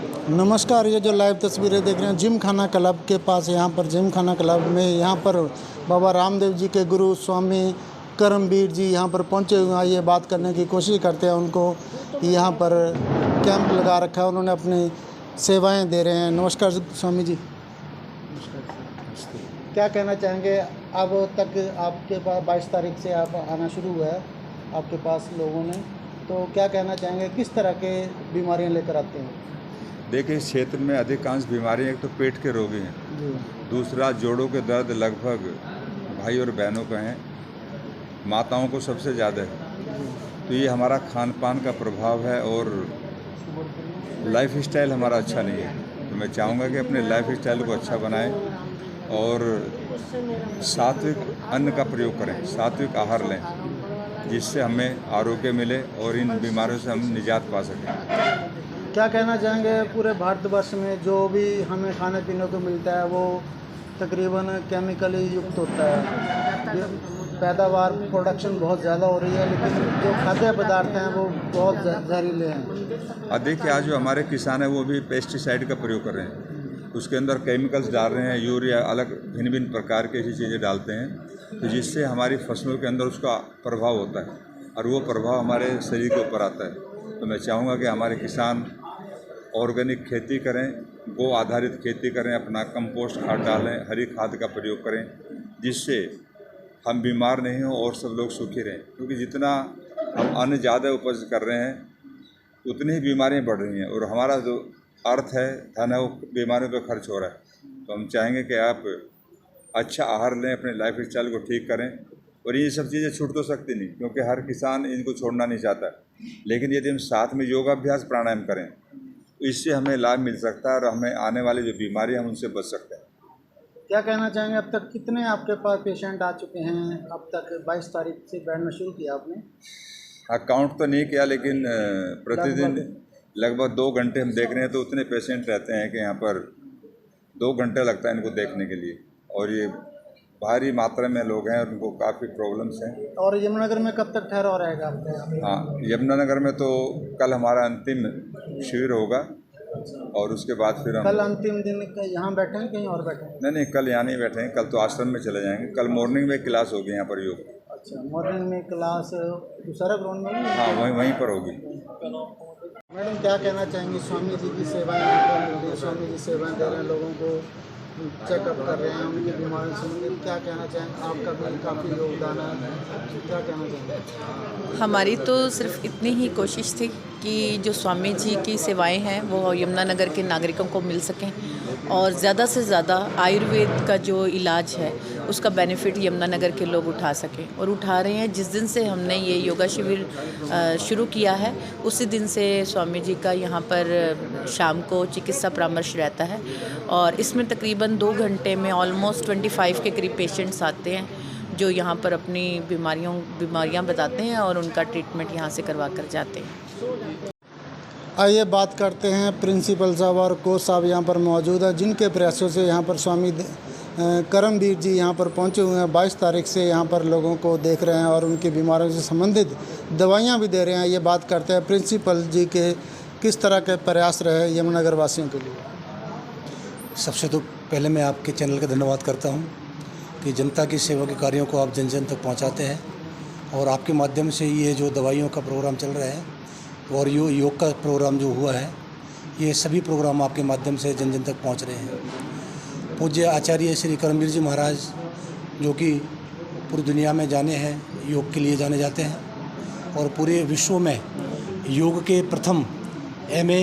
नमस्कार, ये जो लाइव तस्वीरें देख रहे हैं जिम खाना क्लब के पास, यहाँ पर जिम खाना क्लब में यहाँ पर बाबा रामदेव जी के गुरु स्वामी करमवीर जी यहाँ पर पहुँचे हुए हैं। ये बात करने की कोशिश करते हैं उनको। यहाँ पर कैंप लगा रखा है, उन्होंने अपनी सेवाएं दे रहे हैं। नमस्कार स्वामी जी। क्या कहना चाहेंगे? अब तक आपके पास 22 तारीख से आप आना शुरू हुआ है आपके पास लोगों ने, तो क्या कहना चाहेंगे, किस तरह के बीमारियाँ लेकर आते हैं? देखिए, इस क्षेत्र में अधिकांश बीमारियां एक तो पेट के रोगी हैं, दूसरा जोड़ों के दर्द लगभग भाई और बहनों का हैं, माताओं को सबसे ज़्यादा है। तो ये हमारा खान पान का प्रभाव है और लाइफ स्टाइल हमारा अच्छा नहीं है। तो मैं चाहूँगा कि अपने लाइफ स्टाइल को अच्छा बनाएं और सात्विक अन्न का प्रयोग करें, सात्विक आहार लें, जिससे हमें आरोग्य मिले और इन बीमारियों से हम निजात पा सकें। क्या कहना चाहेंगे, पूरे भारतवर्ष में जो भी हमें खाने पीने को मिलता है वो तकरीबन केमिकली युक्त होता है, पैदावार प्रोडक्शन बहुत ज़्यादा हो रही है, लेकिन जो खाद्य पदार्थ हैं वो बहुत जहरीले हैं। देखिए, आज जो हमारे किसान हैं वो भी पेस्टिसाइड का प्रयोग कर रहे हैं, उसके अंदर केमिकल्स डाल रहे हैं, यूरिया, अलग भिन्न भिन्न प्रकार की ऐसी चीज़ें डालते हैं, तो जिससे हमारी फसलों के अंदर उसका प्रभाव होता है और वो प्रभाव हमारे शरीर के ऊपर आता है। तो मैं चाहूँगा कि हमारे किसान ऑर्गेनिक खेती करें, गो आधारित खेती करें, अपना कंपोस्ट खाद डालें, हरी खाद का प्रयोग करें, जिससे हम बीमार नहीं हों और सब लोग सुखी रहें। क्योंकि जितना हम अन्न ज़्यादा उपज कर रहे हैं उतनी ही बीमारियां बढ़ रही हैं और हमारा जो अर्थ है, धन है, वो बीमारियों पर खर्च हो रहा है। तो हम चाहेंगे कि आप अच्छा आहार लें, अपने लाइफ स्टाइल को ठीक करें। और ये सब चीज़ें छूट तो सकती नहीं, क्योंकि हर किसान इनको छोड़ना नहीं चाहता, लेकिन यदि हम साथ में योगाभ्यास प्राणायाम करें तो इससे हमें लाभ मिल सकता है और हमें आने वाली जो बीमारी हम उनसे बच सकते हैं। क्या कहना चाहेंगे, अब तक कितने आपके पास पेशेंट आ चुके हैं? अब तक 22 तारीख से बैठना शुरू किया आपने? काउंट तो नहीं किया, लेकिन प्रतिदिन लगभग 2 घंटे हम देख रहे हैं, तो उतने पेशेंट रहते हैं कि यहाँ पर 2 घंटे लगता है इनको देखने के लिए। और ये भारी मात्रा में लोग हैं और उनको काफ़ी प्रॉब्लम्स हैं। और यमुनानगर में कब तक ठहराव रहेगा आपका? हाँ, यमुनानगर में तो कल हमारा अंतिम शिविर होगा और उसके बाद फिर हम कल अंतिम दिन यहाँ बैठे हैं, कहीं और बैठे हैं? नहीं, कल यहाँ नहीं बैठे हैं, कल तो आश्रम में चले जाएंगे। कल मॉर्निंग में क्लास होगी यहाँ पर योग। अच्छा, मॉर्निंग में क्लास दूसरा ग्राउंड में? हाँ, वहीं पर होगी। मैडम, क्या कहना चाहेंगी? स्वामी जी की सेवाएं स्वामी जी सेवाएं दे रहे हैं, लोगों को चेकअप कर रहे हैं, उनकी बीमारियों से, क्या कहना चाहेंगे? आपका भी काफ़ी योगदान है, क्या कहना चाहेंगे? हमारी तो सिर्फ इतनी ही कोशिश थी कि जो स्वामी जी की सेवाएं हैं वो यमुनानगर के नागरिकों को मिल सकें और ज़्यादा से ज़्यादा आयुर्वेद का जो इलाज है उसका बेनिफिट यमुनानगर के लोग उठा सकें और उठा रहे हैं। जिस दिन से हमने ये योगा शिविर शुरू किया है उसी दिन से स्वामी जी का यहाँ पर शाम को चिकित्सा परामर्श रहता है और इसमें तकरीबन 2 घंटे में ऑलमोस्ट 25 के करीब पेशेंट्स आते हैं जो यहाँ पर अपनी बीमारियाँ बताते हैं और उनका ट्रीटमेंट यहाँ से करवा कर जाते हैं। आइए बात करते हैं प्रिंसिपल साहब और कोच साहब यहाँ पर मौजूद है, जिनके प्रयासों से यहाँ पर स्वामी करमवीर जी यहाँ पर पहुँचे हुए हैं। 22 तारीख से यहाँ पर लोगों को देख रहे हैं और उनकी बीमारियों से संबंधित दवाइयाँ भी दे रहे हैं। ये बात करते हैं प्रिंसिपल जी के किस तरह के प्रयास रहे यमुनानगर वासियों के लिए। सबसे तो पहले मैं आपके चैनल का धन्यवाद करता हूँ कि जनता की सेवा के कार्यों को आप जन जन तक पहुँचाते हैं और आपके माध्यम से ये जो दवाइयों का प्रोग्राम चल रहा है और योग का प्रोग्राम जो हुआ है, ये सभी प्रोग्राम आपके माध्यम से जन जन तक पहुँच रहे हैं। पूज्य आचार्य श्री करमवीर जी महाराज, जो कि पूरी दुनिया में जाने हैं, योग के लिए जाने जाते हैं और पूरे विश्व में योग के प्रथम MA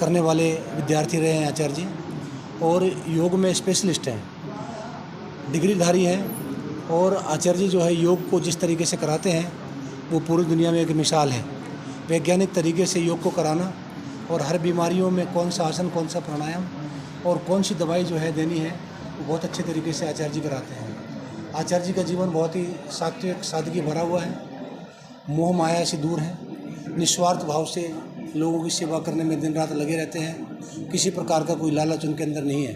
करने वाले विद्यार्थी रहे हैं आचार्य जी और योग में स्पेशलिस्ट हैं, डिग्रीधारी हैं। और आचार्य जी जो है योग को जिस तरीके से कराते हैं वो पूरी दुनिया में एक मिसाल है। वैज्ञानिक तरीके से योग को कराना और हर बीमारियों में कौन सा आसन, कौन सा प्राणायाम और कौन सी दवाई जो है देनी है, वो बहुत अच्छे तरीके से आचार्य जी कराते हैं। आचार्य जी का जीवन बहुत ही सात्विक सादगी भरा हुआ है, मोह माया से दूर है, निस्वार्थ भाव से लोगों की सेवा करने में दिन रात लगे रहते हैं। किसी प्रकार का कोई लालच उनके अंदर नहीं है।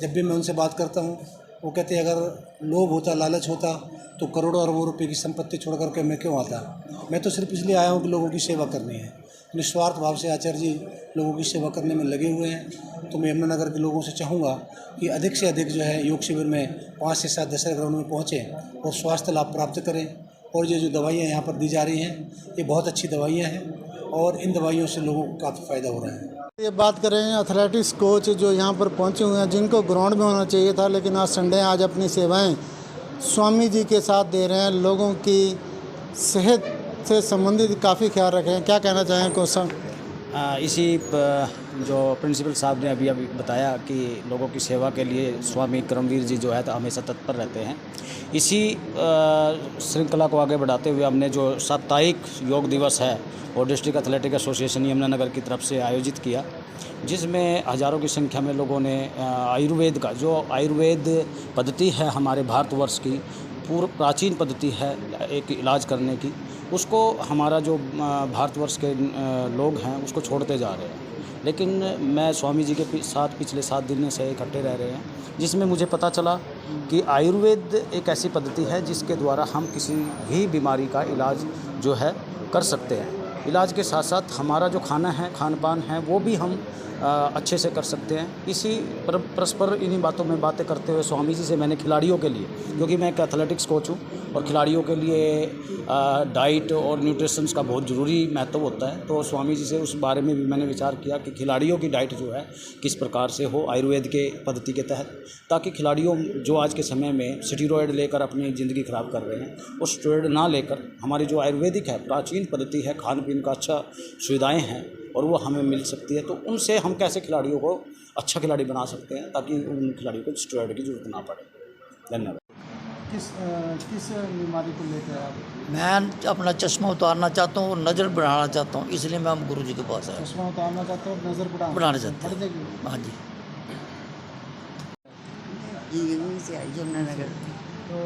जब भी मैं उनसे बात करता हूँ वो कहते हैं अगर लोभ होता, लालच होता तो करोड़ों अरबों रुपए की संपत्ति छोड़ करके मैं क्यों आता। मैं तो सिर्फ इसलिए आया हूँ कि लोगों की सेवा करनी है। निस्वार्थ भाव से आचार्य जी लोगों की सेवा करने में लगे हुए हैं। तो मैं यमुनानगर के लोगों से चाहूँगा कि अधिक से अधिक जो है योग शिविर में 5 से 7 दशहरा ग्राउंड में पहुँचें और स्वास्थ्य लाभ प्राप्त करें। और ये जो दवाइयाँ यहाँ पर दी जा रही हैं ये बहुत अच्छी दवाइयाँ हैं और इन दवाइयों से लोगों को काफ़ी फ़ायदा हो रहा है। ये बात करें एथलेटिक्स कोच जो यहाँ पर पहुँचे हुए हैं, जिनको ग्राउंड में होना चाहिए था, लेकिन आज संडे आज अपनी सेवाएं स्वामी जी के साथ दे रहे हैं। लोगों की सेहत से संबंधित काफ़ी ख्याल रखे हैं। क्या कहना चाहें कोच साहब? जो प्रिंसिपल साहब ने अभी बताया कि लोगों की सेवा के लिए स्वामी करमवीर जी जो है तो हमेशा तत्पर रहते हैं। इसी श्रृंखला को आगे बढ़ाते हुए हमने जो साप्ताहिक योग दिवस है और डिस्ट्रिक्ट एथलेटिक एसोसिएशन यमुनानगर की तरफ से आयोजित किया, जिसमें हज़ारों की संख्या में लोगों ने आयुर्वेद का जो आयुर्वेद पद्धति है हमारे भारतवर्ष की पूर्व प्राचीन पद्धति है एक इलाज करने की, उसको हमारा जो भारतवर्ष के लोग हैं उसको छोड़ते जा रहे हैं। लेकिन मैं स्वामी जी के साथ पिछले 7 दिन से इकट्ठे रह रहे हैं, जिसमें मुझे पता चला कि आयुर्वेद एक ऐसी पद्धति है जिसके द्वारा हम किसी भी बीमारी का इलाज जो है कर सकते हैं। इलाज के साथ साथ हमारा जो खाना है खान पान है वो भी हम अच्छे से कर सकते हैं। इसी परस्पर इन्हीं बातों में बातें करते हुए स्वामी जी से मैंने खिलाड़ियों के लिए, क्योंकि मैं एक एथलेटिक्स कोच हूँ और खिलाड़ियों के लिए डाइट और न्यूट्रिशंस का बहुत ज़रूरी महत्व होता है, तो स्वामी जी से उस बारे में भी मैंने विचार किया कि खिलाड़ियों की डाइट जो है किस प्रकार से हो आयुर्वेद के पद्धति के तहत, ताकि खिलाड़ियों जो आज के समय में स्टेरॉयड लेकर अपनी ज़िंदगी ख़राब कर रहे हैं, उस स्टेरॉयड ना लेकर हमारी जो आयुर्वेदिक है प्राचीन पद्धति है, खान पीन का अच्छा सुविधाएँ हैं और वो हमें मिल सकती है, तो उनसे हम कैसे खिलाड़ियों को अच्छा खिलाड़ी बना सकते हैं ताकि उन खिलाड़ियों को स्टेरॉयड की जरूरत ना पड़े। धन्यवाद। किस बीमारी को लेकर आप? मैं अपना चश्मा उतारना चाहता हूँ और नज़र बढ़ाना चाहता हूँ, इसलिए मैं गुरु जी के पास आया। चश्मा उतारना चाहते हो और नज़र बढ़ाना चाहते हैं। हाँ जी। यहीं से आई यमुनानगर। तो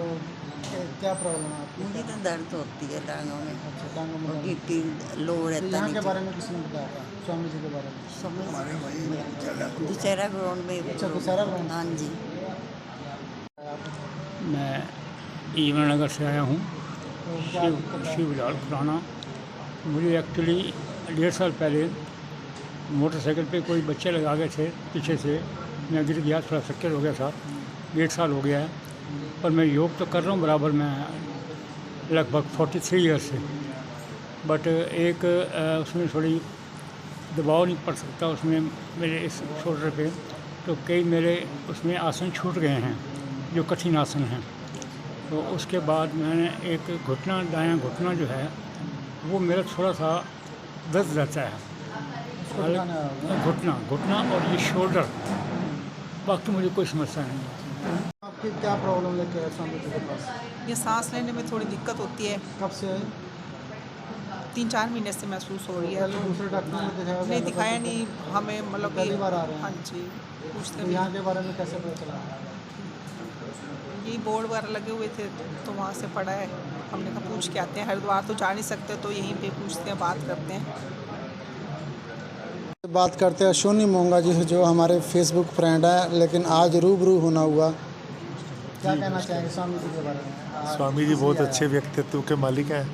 क्या प्रॉब्लम है आपकी? मुझे तो दर्द होती है टांगों में। अच्छा, टांगों में और दर्द। गिट्टी लो तो रहता यहाँ के नीचे। बारे में किसने बताया था? स्वामी जी के बारे में? समझ दुशहरा ग्राउंड में। अच्छा, दुशहरा ग्राउंड। हाँ जी। मैं यमुनानगर से आया हूँ, तो क्या दिक्कत है? शिवलाल खुराना। मुझे एक्चुअली 1.5 साल पहले मोटरसाइकिल पे कोई बच्चे लगा गए थे पीछे से, मैं गिर गया, थोड़ा फ्रैक्चर हो गया था। 1.5 साल हो गया है, पर मैं योग तो कर रहा हूँ बराबर, मैं लगभग 43 ईयर्स से, बट एक उसमें थोड़ी दबाव नहीं पड़ सकता उसमें मेरे इस शोल्डर पे, तो कई मेरे उसमें आसन छूट गए हैं जो कठिन आसन हैं। तो उसके बाद मैंने एक घुटना, दायां घुटना जो है वो मेरा थोड़ा सा दर्द रहता है, घुटना और ये शोल्डर, बाकी मुझे कोई समस्या नहीं है। आपकी क्या प्रॉब्लम लेके आए स्वामी जी के पास? ये सांस लेने में थोड़ी दिक्कत होती है, कब से आई? 3-4 महीने से महसूस हो रही है। पहले दूसरे डॉक्टर ने दिखाया? नहीं दिखाया नहीं हमें, मतलब पहली बार आ रहे हैं? हाँ जी, पूछते तो भी। यहाँ के बारे में कैसे पता चला? यही बोर्ड वगैरह लगे हुए थे तो वहाँ से पढ़ा है, हमने कहा पूछ के आते हैं। हरिद्वार तो जा नहीं सकते तो यहीं पे पूछते हैं, बात करते हैं। बात करते हैं सोनी मोंगा जी से, जो हमारे फेसबुक फ्रेंड है, लेकिन आज रूबरू होना हुआ। क्या कहना चाहेंगे स्वामी जी के बारे में? स्वामी जी बहुत अच्छे व्यक्तित्व के मालिक हैं,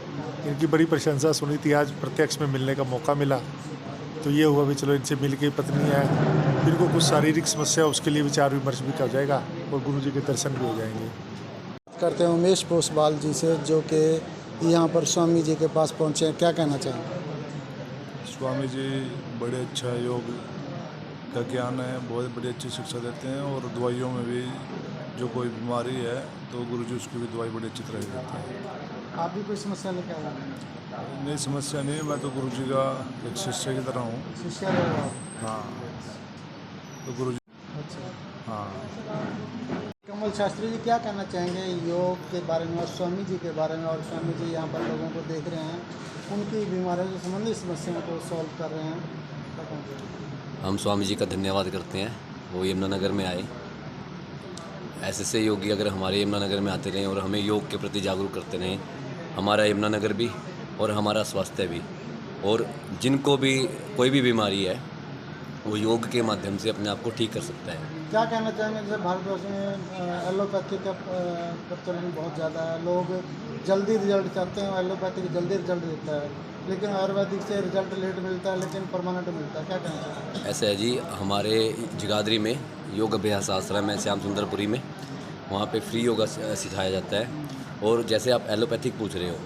इनकी बड़ी प्रशंसा सुनी थी, आज प्रत्यक्ष में मिलने का मौका मिला तो ये हुआ भी चलो इनसे मिल के, पत्नी है, फिर को कुछ शारीरिक समस्या उसके लिए विचार विमर्श भी कर जाएगा और गुरु जी के दर्शन भी हो जाएंगे। करते हैं उमेश पोसवाल जी से, जो कि यहाँ पर स्वामी जी के पास पहुँचे हैं। क्या कहना चाहेंगे? स्वामी जी बड़े अच्छा योग का ज्ञान है, बहुत बड़ी अच्छी शिक्षा देते हैं और दवाइयों में भी जो कोई बीमारी है तो गुरुजी उसकी भी दवाई बड़ी अच्छी तरह देते हैं। आप भी कोई समस्या लेके आए? नहीं, समस्या नहीं, मैं तो गुरुजी का एक शिष्य की तरह हूँ। शिष्य रहे हो? हाँ, तो गुरुजी। अच्छा। हाँ। कमल शास्त्री जी, क्या कहना चाहेंगे योग के बारे में और स्वामी जी के बारे में? और स्वामी जी यहाँ पर लोगों को देख रहे हैं, उनकी बीमारियों से संबंधित समस्याओं को सॉल्व कर रहे हैं। हम स्वामी जी का धन्यवाद करते हैं, वो यमुनानगर में आए। ऐसे योगी अगर हमारे यमुनानगर में आते रहें और हमें योग के प्रति जागरूक करते रहें, हमारा यमुनानगर भी और हमारा स्वास्थ्य भी, और जिनको भी कोई भी बीमारी है वो योग के माध्यम से अपने आप को ठीक कर सकता है। क्या कहना चाहेंगे? जैसे भारतवर्ष में एलोपैथी का प्रचलन बहुत ज़्यादा है, लोग जल्दी रिजल्ट चाहते हैं, एलोपैथी जल्दी रिजल्ट देता है, लेकिन आयुर्वेदिक से रिजल्ट लेट मिलता है लेकिन परमानेंट मिलता है, क्या कहना चाहते हैं? ऐसा है जी, हमारे जगाधरी में योग अभ्यास आश्रम है श्याम सुंदरपुरी में, वहाँ पे फ्री योगा सिखाया जाता है। और जैसे आप एलोपैथिक पूछ रहे हो,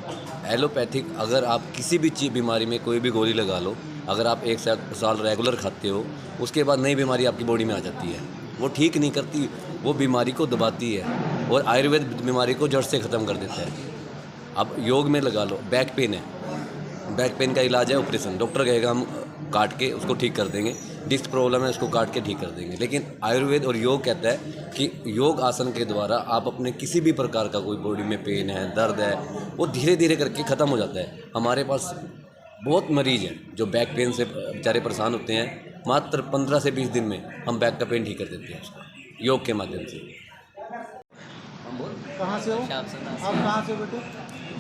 एलोपैथिक अगर आप किसी भी बीमारी में कोई भी गोली लगा लो, अगर आप 1 साल रेगुलर खाते हो, उसके बाद नई बीमारी आपकी बॉडी में आ जाती है। वो ठीक नहीं करती, वो बीमारी को दबाती है और आयुर्वेद बीमारी को जड़ से ख़त्म कर देता है। अब योग में लगा लो, बैक पेन है, बैक पेन का इलाज है ऑपरेशन, डॉक्टर कहेगा हम काट के उसको ठीक कर देंगे। डिस्क प्रॉब्लम है, उसको काट के ठीक कर देंगे। लेकिन आयुर्वेद और योग कहता है कि योग आसन के द्वारा आप अपने किसी भी प्रकार का कोई बॉडी में पेन है, दर्द है, वो धीरे धीरे करके ख़त्म हो जाता है। हमारे पास बहुत मरीज़ हैं जो बैक पेन से बेचारे परेशान होते हैं, मात्र 15 से 20 दिन में हम बैक का पेन ठीक कर देते हैं उसको योग के माध्यम से। कहाँ से हो आप? कहाँ से बेटे?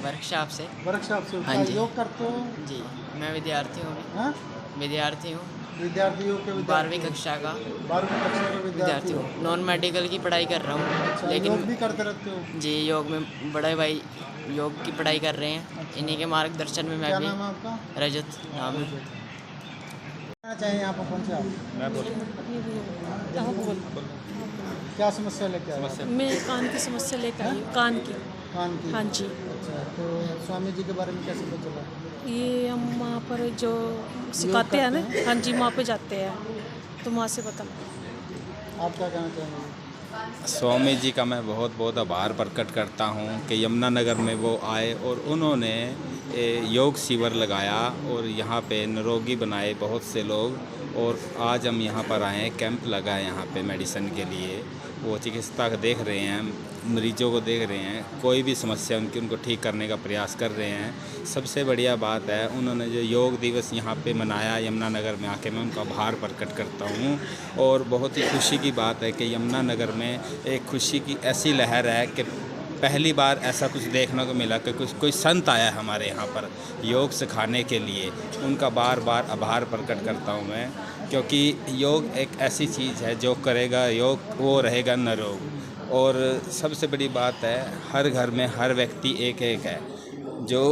वर्कशॉप से। वर्कशॉप से? हाँ जी। योग करते हो? जी, मैं विद्यार्थी हूँ। हाँ? विद्यार्थी हूँ। विद्यार्थी योग के? 12वीं कक्षा का। 12वीं कक्षा का विद्यार्थी हो? नॉन मेडिकल की पढ़ाई कर रहा हूँ। अच्छा, लेकिन योग भी करते रहते हो? जी, योग में बड़े भाई योग की पढ़ाई कर रहे हैं। इन्हीं के मार्गदर्शन में मैं क्या भी। नाम है आपका? रजत नाम है। क्या चाहिए यहाँ पर पहुँचे आप? क्या समस्या लेके आए? मैं कान की समस्या लेकर आई हूँ। कान की। हाँ जी। अच्छा, तो स्वामी जी के बारे में कैसे पता चला? ये हम वहाँ पर जो सिखाते हैं ना, हाँ जी, वहाँ पे जाते हैं तो वहाँ से पता। आप क्या कहना चाहेंगे? स्वामी जी का मैं बहुत बहुत आभार प्रकट करता हूँ कि यमुनानगर में वो आए और उन्होंने योग शिविर लगाया और यहाँ पे निरोगी बनाए बहुत से लोग। और आज हम यहाँ पर आए हैं, कैंप लगा है यहाँ पे मेडिसिन के लिए। वो चिकित्सा को देख रहे हैं, मरीजों को देख रहे हैं, कोई भी समस्या उनकी उनको ठीक करने का प्रयास कर रहे हैं। सबसे बढ़िया बात है उन्होंने जो योग दिवस यहाँ पे मनाया यमुनानगर में आके, मैं उनका आभार प्रकट करता हूँ। और बहुत ही खुशी की बात है कि यमुनानगर में एक खुशी की ऐसी लहर है कि पहली बार ऐसा कुछ देखने को मिला कि कोई संत आया है हमारे यहाँ पर योग सिखाने के लिए। उनका बार बार आभार प्रकट करता हूँ मैं, क्योंकि योग एक ऐसी चीज़ है जो करेगा योग वो रहेगा निरोग। और सबसे बड़ी बात है हर घर में हर व्यक्ति एक एक है, जो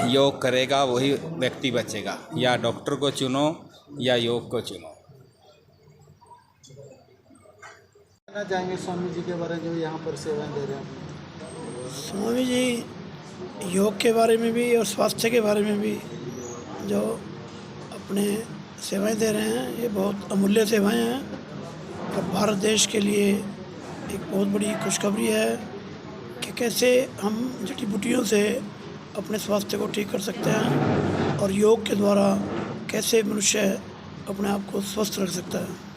योग करेगा वही व्यक्ति बचेगा। या डॉक्टर को चुनो या योग को चुनो। कहना चाहेंगे स्वामी जी के बारे में जो यहाँ पर सेवाएं दे रहे हैं? स्वामी जी योग के बारे में भी और स्वास्थ्य के बारे में भी जो अपने सेवाएं दे रहे हैं, ये बहुत अमूल्य सेवाएं हैं और भारत देश के लिए एक बहुत बड़ी खुशखबरी है कि कैसे हम जड़ी बूटियों से अपने स्वास्थ्य को ठीक कर सकते हैं और योग के द्वारा कैसे मनुष्य अपने आप को स्वस्थ रख सकता है।